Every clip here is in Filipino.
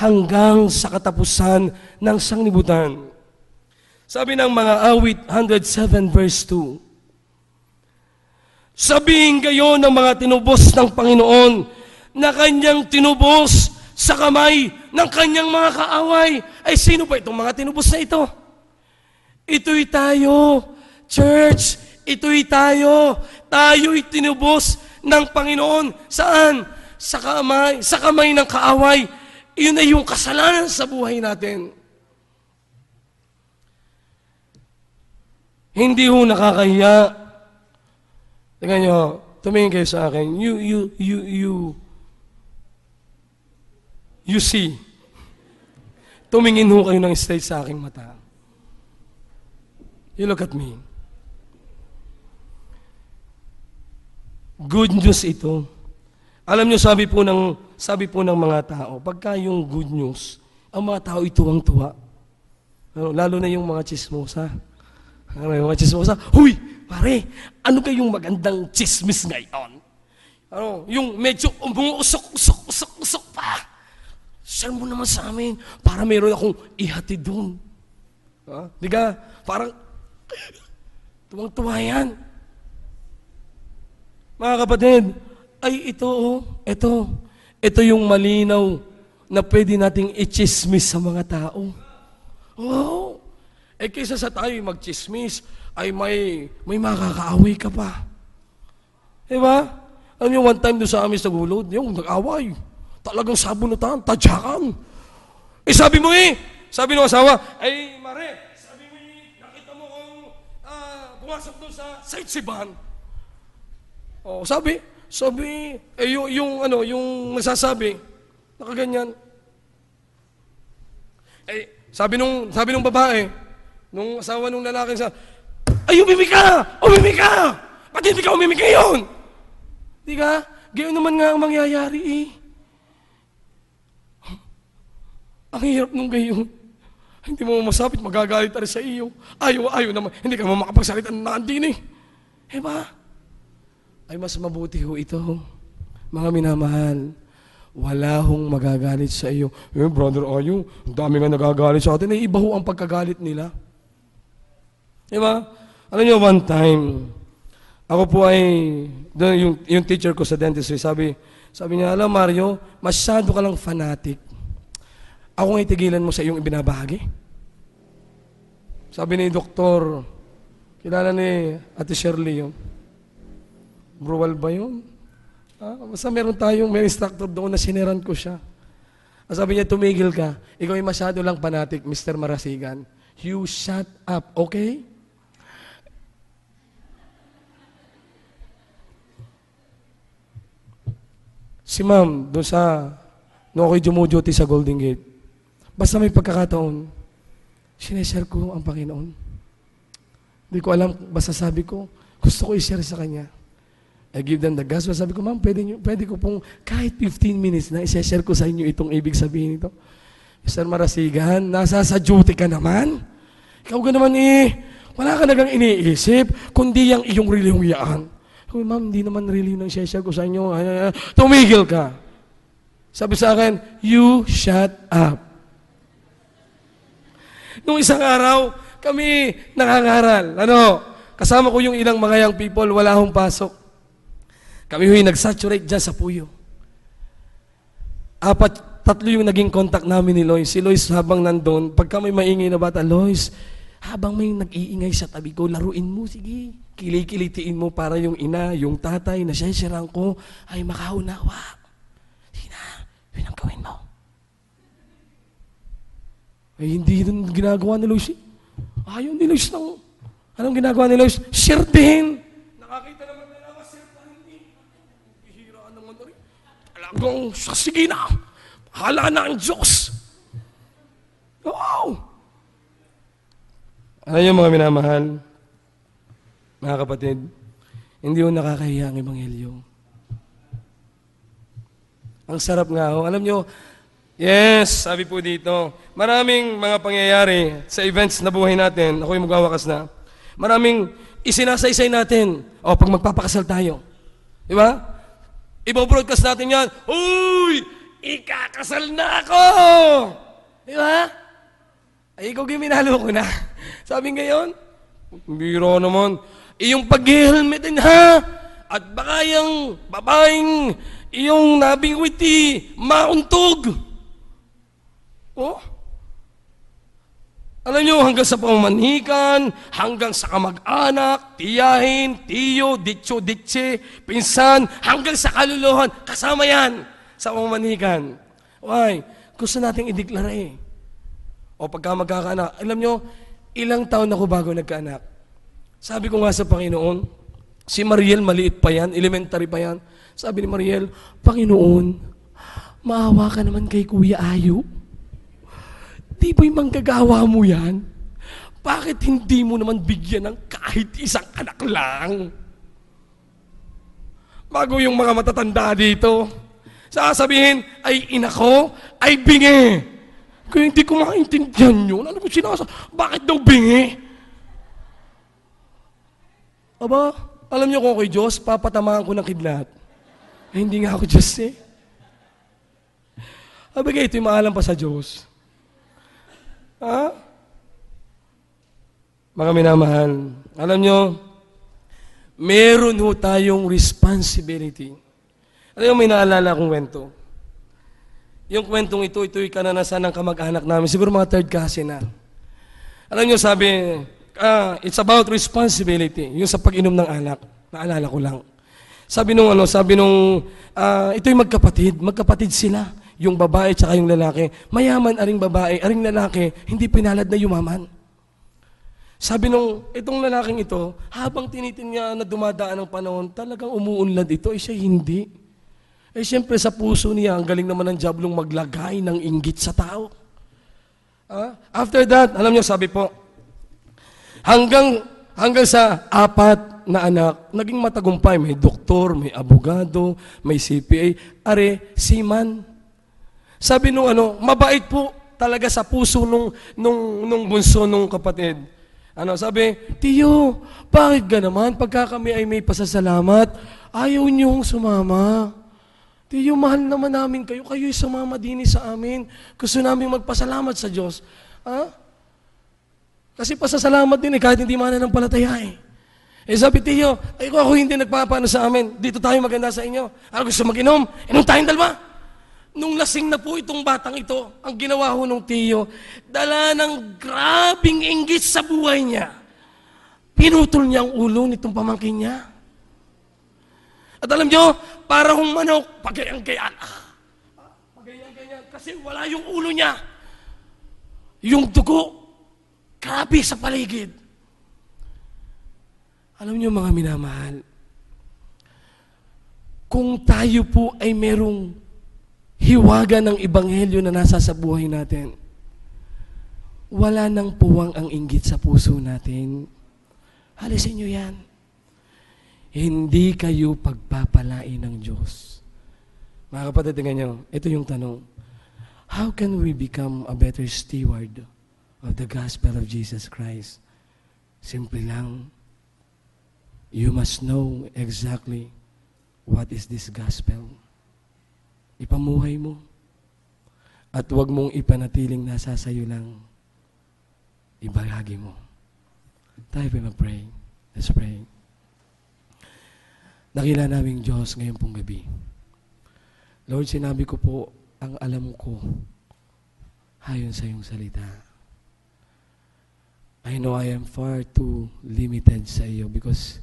hanggang sa katapusan ng sanglibutan. Sabi ng mga awit 107 verse 2, sabihin kayo ng mga tinubos ng Panginoon na kanyang tinubos sa kamay ng kanyang mga kaaway. Ay, sino ba itong mga tinubos na ito? Ito'y tayo, church. Ito'y tayo. Tayo'y tinubos ng Panginoon. Saan? Sa kamay ng kaaway. Iyon ay yung kasalanan sa buhay natin. Hindi ho nakakahiya. Tingnan nyo, tumingin kayo sa akin. You see. Tumingin ho kayo ng straight sa aking mata. You look at me. Good news ito. Alam nyo, sabi po ng mga tao, pagka yung good news, ang mga tao ituwang-tuwa. Lalo na yung mga chismosa. Yung mga chismosa, huy, pare, ano kayong magandang chismis ngayon? Yung medyo umuusok pa. Share mo naman sa amin para mayroon akong ihatid doon. Di ka? Parang tuwang-tuwa yan. Mga kapatid, ay ito yung malinaw na pwede nating i-chismis sa mga tao. Oh, kaysa sa tayo mag-chismis, ay may makakaaway ka pa. Diba? Alam niyo, one time doon sa amin sa gulod, yung nag-away. Talagang sabunutan, tadyakan. Sabi mo sabi ng asawa, ay Mare, sabi mo nakita mo kung pumasok doon sa Saint Siban. Oh, sabi, yung nagsasabi, nakaganyan. Sabi nung babae, nung asawa nung lalaki sa, ay, umimik ka! Umimik ka! Ba't hindi ka umimik ngayon? Di ka? Gayon naman nga ang mangyayari Ang hirap nung gayon. Hindi mo masapit, magagalit rin sa iyo. Ayaw naman, hindi ka makapagsalita ng naandin ba? Ay mas mabuti ho ito, mga minamahal. Wala hong magagalit sa iyo. Brother Ayo, ang dami nga nagagalit sa atin. Iba ho ang pagkagalit nila. Diba? Alam niyo, one time, ako po ay, yung teacher ko sa dentistry, sabi niya, alam Mario, masyado ka lang fanatic. Ako nga itigilan mo sa iyong ibinabahagi. Sabi ni Doktor, kilala ni Ate Shirley yun. Bruwal ba yun? Basta may instructor doon na sineran ko siya. Sabi niya, tumigil ka. Ikaw ay masyado lang fanatic, Mr. Marasigan. You shut up, okay? Si ma'am, doon nung ako'y dumuduty sa Golden Gate, basta may pagkakataon, sineshare ko ang Panginoon. Hindi ko alam, basta sabi ko, gusto ko i-share sa Kanya. I give them the gospel. Sabi ko, ma'am, pwede ko pong kahit 15 minutes na i-share ko sa inyo itong ibig sabihin ito. Mr. Marasigan, nasa sa duty ka naman. Ikaw ka naman wala ka nagang iniisip, kundi yung iyong relihiyaan. Sabi, ma'am, hindi naman really nang share ko sa inyo. Tumigil ka. Sabi sa akin, you shut up. Nung isang araw, kami nangangaral. Kasama ko yung ilang mga young people, wala akong pasok. Kami huy nag-saturate dyan sa Puyo. 3 yung naging contact namin ni Lois. Si Lois habang nandun, pagka may maingay na bata, Lois, habang may nag-iingay sa tabi ko, laruin mo, sige. Kilikilitiin mo para yung ina, yung tatay na siyensyaran ko ay makaunawa. Sige na, yun ang gawin mo. Ay, hindi yun ginagawa ni Lois. Ayaw ni Lois ng... Anong ginagawa ni Lois? Share din. Nakakita naman nila ako, share pa rin. Hihiraan naman na rin. Talagang, sige na. Hala na ang Diyos. Wow! Ano yung mga minamahal? Mga kapatid, hindi yung nakakahiya ang Ebanghelyo. Ang sarap nga ho. Alam nyo, yes, sabi po dito, maraming mga pangyayari sa events na buhay natin, ako'y magwawakas na, maraming isinasaysay natin, pag magpapakasal tayo. Di ba? Ibo-broadcast natin yan, uy, ikakasal na ako! Di ba? Ay, ikaw giminalo ko na. Sabi ngayon, biro naman, iyong pag-helmet din ha, at baka yung babaeng, iyong nabingwiti, mauntog. Oh? Alam nyo, hanggang sa pamamanikan, hanggang sa kamag-anak, tiyahin, tiyo, ditso, ditse, pinsan, hanggang sa kaluluhan, kasama yan sa pamamanikan. Why? Gusto nating ideklara eh. O pagka magkakaanak, alam nyo, ilang taon ako bago nagkaanak. Sabi ko nga sa Panginoon, si Mariel, maliit pa yan, elementary pa yan. Sabi ni Mariel, Panginoon, maawa ka naman kay Kuya Ayo. Di ba'y manggagawa mo yan? Bakit hindi mo naman bigyan ng kahit isang anak lang? Bago yung mga matatanda dito, sasabihin, ay ina ko, ay bingi. Kaya hindi ko maintindihan yun. Ano ko sinasabi? Bakit daw bingi? Aba, alam niyo kung ako'y Diyos, papatamaan ko ng kidlat. Eh, hindi nga ako Diyos eh. Abagay, ito'y maalam pa sa Diyos. Ha? Mga minamahal, alam nyo, meron ho tayong responsibility. Alam nyo, may naalala akong kwento. Yung kwentong ito'y kananasan ng kamag-anak namin. Siguro mga third cousin na. Alam nyo, sabi, it's about responsibility. Yung sa pag-inom ng alak. Naalala ko lang. Sabi nung, ito'y magkapatid sila. Yung babae tsaka yung lalaki. Mayaman aring babae, aring lalaki, hindi pinalad na yumaman. Sabi nung, itong lalaking ito, habang tinitin niya na dumadaan ang panahon, talagang umuunlad ito, siya hindi. Siyempre sa puso niya, ang galing naman ng diablong maglagay ng inggit sa tao. After that, alam niyo, sabi po, hanggang sa 4 na anak, naging matagumpay. May doktor, may abogado, may CPA, seaman. Sabi nung mabait po talaga sa puso nung bunso nung kapatid. Sabi, Tiyo, bakit ka naman? Pagka kami ay may pasasalamat, ayaw niyong sumama. Tiyo, mahal naman namin kayo. Kayo'y sumama din sa amin. Gusto namin magpasalamat sa Diyos. Kasi pasasalamat din kahit hindi mananampalataya sabi, Tiyo, ako hindi nagpapano sa amin. Dito tayo maganda sa inyo. Gusto mag-inom? Inom tayong dalawa. Nung lasing na po itong batang ito, ang ginawa ho nung tiyo, dala ng grabing inggit sa buhay niya. Pinutol niya ang ulo nitong pamangkin niya. At alam niyo, para hong manok, pagayang-gayaan. Pagayang-gayaan, kasi wala yung ulo niya. Yung dugo, grabe sa paligid. Alam niyo mga minamahal, kung tayo po ay merong hiwaga ng ebanghelyo na nasa sa buhay natin, wala nang puwang ang inggit sa puso natin. Halisin nyo yan. Hindi kayo pagpapalain ng Diyos. Mga kapatid, tingnan nyo, ito yung tanong. How can we become a better steward of the gospel of Jesus Christ? Simple lang. You must know exactly what is this gospel. Ipamuhay mo. At huwag mong ipanatiling nasa sayo lang. Ibahagi mo. Tayo pa mag-pray. Let's pray. Dakila naming Diyos ngayon pong gabi. Lord, sinabi ko po ang alam ko ayon sa iyong salita. I know I am far too limited sa iyo because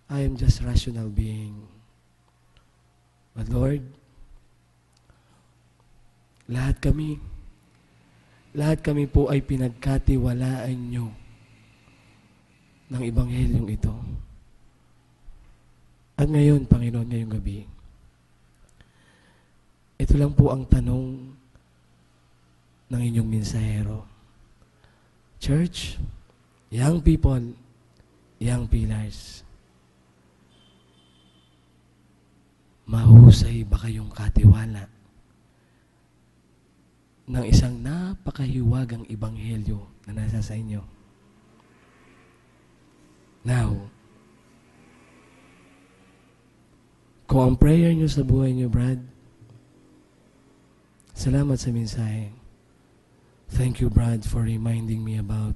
I am just rational being. But Lord, lahat kami po ay pinagkatiwalaan nyo ng Ebanghelyong ito. At ngayon, Panginoon, ngayong gabi, ito lang po ang tanong ng inyong mensahero. Church, young people, young pillars, mahusay ba kayong katiwala ng isang napakahiwagang ebanghelyo na nasa sa inyo? Now, kung ang prayer nyo sa buhay nyo, Brad, Salamat sa mensahe. Thank you, Brad, for reminding me about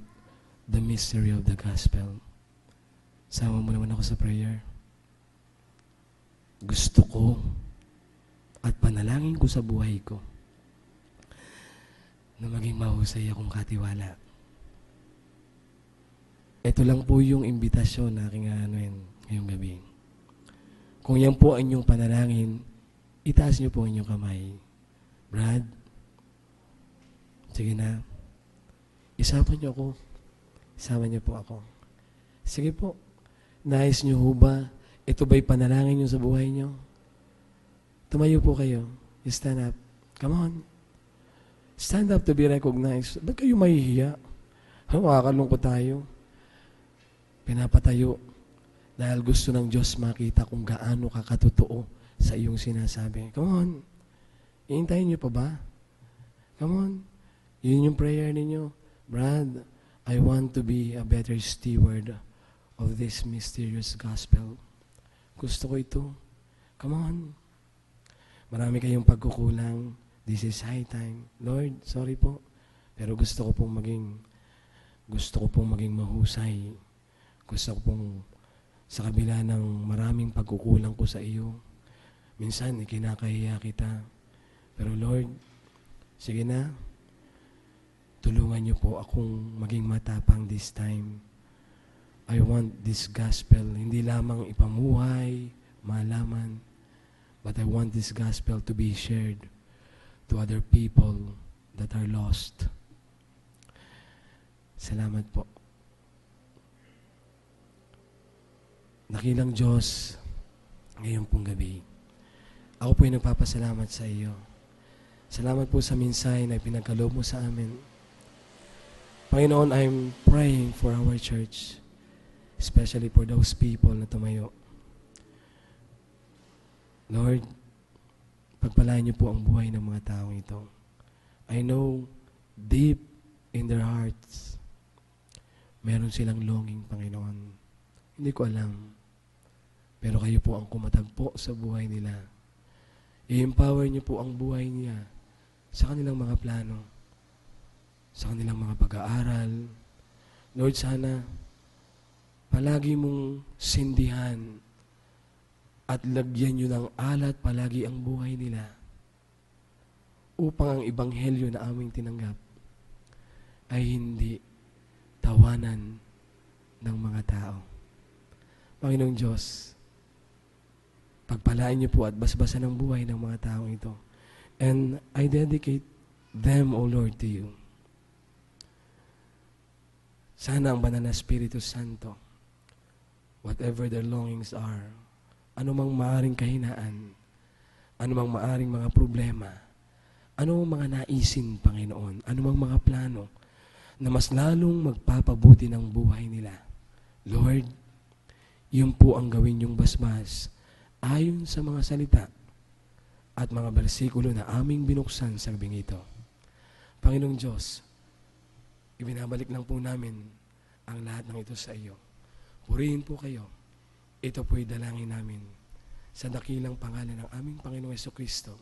the mystery of the gospel. Sama mo naman ako sa prayer. Gusto ko at panalangin ko sa buhay ko na maging mahusay akong katiwala. Ito lang po yung imbitasyon na aking ngayong gabi. Kung yan po ang inyong panalangin, itaas niyo po ang inyong kamay. Brad, sige na. Isama niyo ako. Isama niyo po ako. Sige po. Nais niyo ho ba? Ito ba'y panalangin niyo sa buhay niyo? Tumayo po kayo. You stand up. Come on. Stand up to be recognized. Ba't kayo mahihiya? Makakalungkot tayo. Pinapatayo dahil gusto ng Diyos makita kung gaano ka katotoo sa iyong sinasabi. Come on. Iintayin niyo pa ba? Come on. Yun yung prayer ninyo. Brad, I want to be a better steward of this mysterious gospel. Gusto ko ito. Come on. Marami kayong pagkukulang. This is high time. Lord, sorry po. Pero gusto ko pong maging mahusay. Gusto ko pong sa kabila ng maraming pagkukulang ko sa iyo. Minsan, ikinakahiya kita. Pero Lord, sige na. Tulungan niyo po akong maging matapang this time. I want this gospel, hindi lamang ipamuhay, malaman, but I want this gospel to be shared to other people that are lost. Salamat po. Dakilang Diyos, ngayon pong gabi, ako po ay nagpapasalamat sa iyo. Salamat po sa mensahe na pinagkaloob mo sa amin. Panginoon, I'm praying for our church, especially for those people na tumayo. Lord, pagpalain niyo po ang buhay ng mga taong ito. I know deep in their hearts, meron silang longing, Panginoon. Hindi ko alam. Pero kayo po ang kumatagpo sa buhay nila. I-empower niyo po ang buhay niya sa kanilang mga plano, sa kanilang mga pag-aaral. Lord, sana palagi mong sindihan at lagyan niyo ng alat palagi ang buhay nila upang ang ebanghelyo na aming tinanggap ay hindi tawanan ng mga tao. Panginoong Diyos, pagpalain niyo po at basbasan ang buhay ng mga taong ito. And I dedicate them, O Lord, to you. Sana ang banal na Espiritu Santo, whatever their longings are, anumang maaring kahinaan, anumang maaring mga problema, anumang mga naisin, Panginoon, anumang mga plano na mas lalong magpapabuti ng buhay nila. Lord, yun po ang gawin yung basbas ayon sa mga salita at mga bersikulo na aming binuksan sa gabing ito. Panginoong Diyos, ibinabalik lang po namin ang lahat ng ito sa iyo. Purihin po kayo. Ito po'y dalangin namin sa dakilang pangalan ng aming Panginoong Jesucristo